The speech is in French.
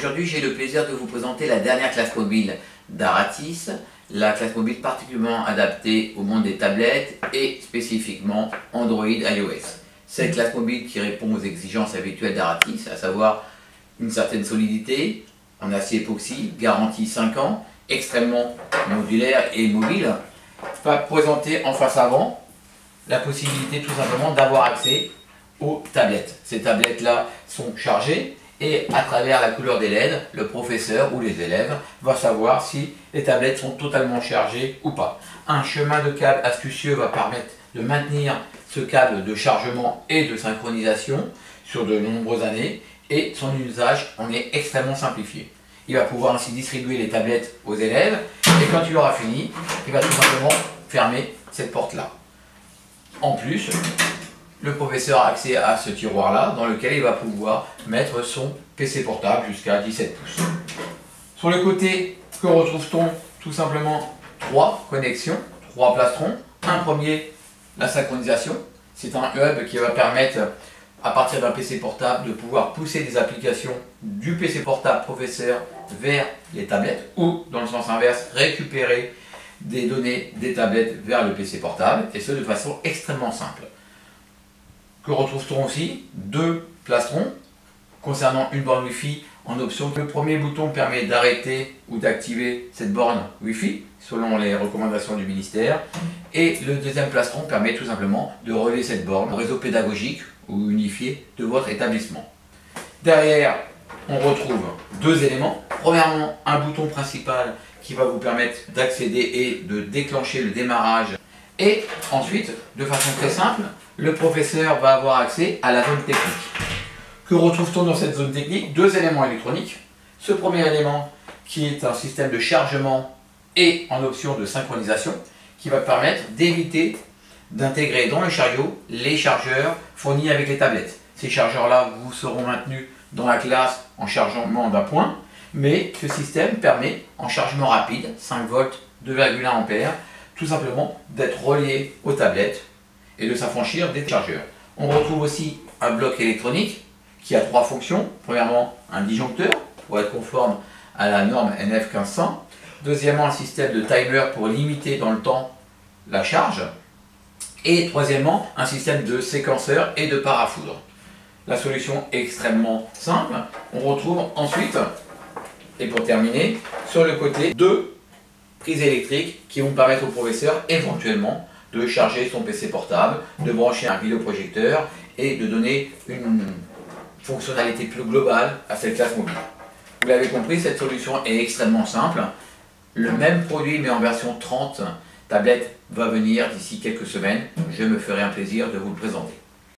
Aujourd'hui, j'ai le plaisir de vous présenter la dernière classe mobile d'Aratis, la classe mobile particulièrement adaptée au monde des tablettes et spécifiquement Android iOS. Cette classe mobile qui répond aux exigences habituelles d'Aratis, à savoir une certaine solidité, en acier époxy, garantie 5 ans, extrêmement modulaire et mobile, va présenter en face avant la possibilité tout simplement d'avoir accès aux tablettes. Ces tablettes-là sont chargées et à travers la couleur des LED, le professeur ou les élèves va savoir si les tablettes sont totalement chargées ou pas. Un chemin de câble astucieux va permettre de maintenir ce câble de chargement et de synchronisation sur de nombreuses années et son usage en est extrêmement simplifié. Il va pouvoir ainsi distribuer les tablettes aux élèves et quand il aura fini, il va tout simplement fermer cette porte-là. En plus, le professeur a accès à ce tiroir-là dans lequel il va pouvoir mettre son PC portable jusqu'à 17 pouces. Sur le côté, que retrouve-t-on? Tout simplement 3 connexions, 3 plastrons. Un premier, la synchronisation. C'est un hub qui va permettre, à partir d'un PC portable, de pouvoir pousser des applications du PC portable professeur vers les tablettes ou, dans le sens inverse, récupérer des données des tablettes vers le PC portable, et ce de façon extrêmement simple. Que retrouve-t-on aussi? 2 plastrons concernant une borne Wi-Fi en option. Le premier bouton permet d'arrêter ou d'activer cette borne Wi-Fi selon les recommandations du ministère, et le deuxième plastron permet tout simplement de relier cette borne au réseau pédagogique ou unifié de votre établissement. Derrière, on retrouve 2 éléments. Premièrement, un bouton principal qui va vous permettre d'accéder et de déclencher le démarrage. Et ensuite, de façon très simple, le professeur va avoir accès à la zone technique. Que retrouve-t-on dans cette zone technique? 2 éléments électroniques. Ce premier élément qui est un système de chargement et en option de synchronisation qui va permettre d'éviter d'intégrer dans le chariot les chargeurs fournis avec les tablettes. Ces chargeurs-là vous seront maintenus dans la classe en chargement d'un point, mais ce système permet en chargement rapide, 5 volts, 2,1 ampères, tout simplement d'être relié aux tablettes et de s'affranchir des chargeurs. On retrouve aussi un bloc électronique qui a 3 fonctions. Premièrement, un disjoncteur pour être conforme à la norme NF 1500. Deuxièmement, un système de timer pour limiter dans le temps la charge. Et troisièmement, un système de séquenceur et de parafoudre. La solution est extrêmement simple. On retrouve ensuite, et pour terminer, sur le côté 2 prises électriques qui vont permettre au professeur éventuellement de charger son PC portable, de brancher un vidéoprojecteur et de donner une fonctionnalité plus globale à cette classe mobile. Vous l'avez compris, cette solution est extrêmement simple. Le même produit mais en version 30 tablette va venir d'ici quelques semaines. Je me ferai un plaisir de vous le présenter.